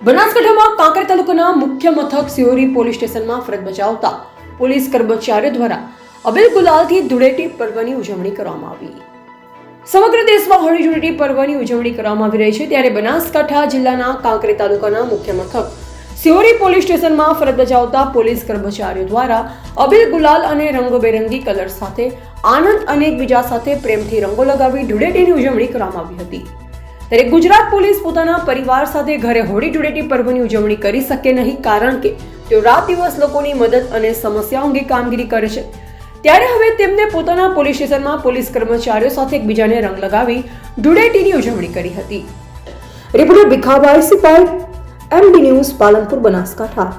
બનાસકાંઠામાં કાંકરેજ તાલુકાના મુખ્ય મથક સિહોરી પોલીસ સ્ટેશનમાં ફરજ બજાવતા પોલીસ કર્મચારીઓ દ્વારા અબીલ ગુલાલથી ધૂળેટી પર્વની ઉજવણી કરવામાં આવી। સમગ્ર દેશમાં હોળી ધૂળેટી પર્વની ઉજવણી કરવામાં આવી રહી છે, ત્યારે બનાસકાંઠા જિલ્લાના કાંકરેજ તાલુકાના મુખ્ય મથક સિહોરી પોલીસ સ્ટેશનમાં ફરજ બજાવતા પોલીસ કર્મચારીઓ દ્વારા અબીલ ગુલાલ અને રંગબેરંગી કલર સાથે આનંદ અને એકબીજા સાથે પ્રેમથી રંગો લગાવી ધૂળેટીની ઉજવણી કરવામાં આવી હતી। ત્યારે ગુજરાત પોલીસ પોતાના પરિવાર સાથે ઘરે હોળી ધૂળેટી પર્વની ઉજવણી કરી શકે નહીં, કારણ કે તેઓ રાત દિવસ લોકોની મદદ અને સમસ્યાઓ અંગે કામગીરી કરે છે। ત્યારે હવે તેમને પોતાના પોલીસ સ્ટેશનમાં પોલીસ કર્મચારીઓ સાથે એકબીજાને રંગ લગાવી ધૂળેટીની ઉજવણી કરી હતી। Reporter Bhikhabhai Sipai, MD news, Palanpur, Banaskantha.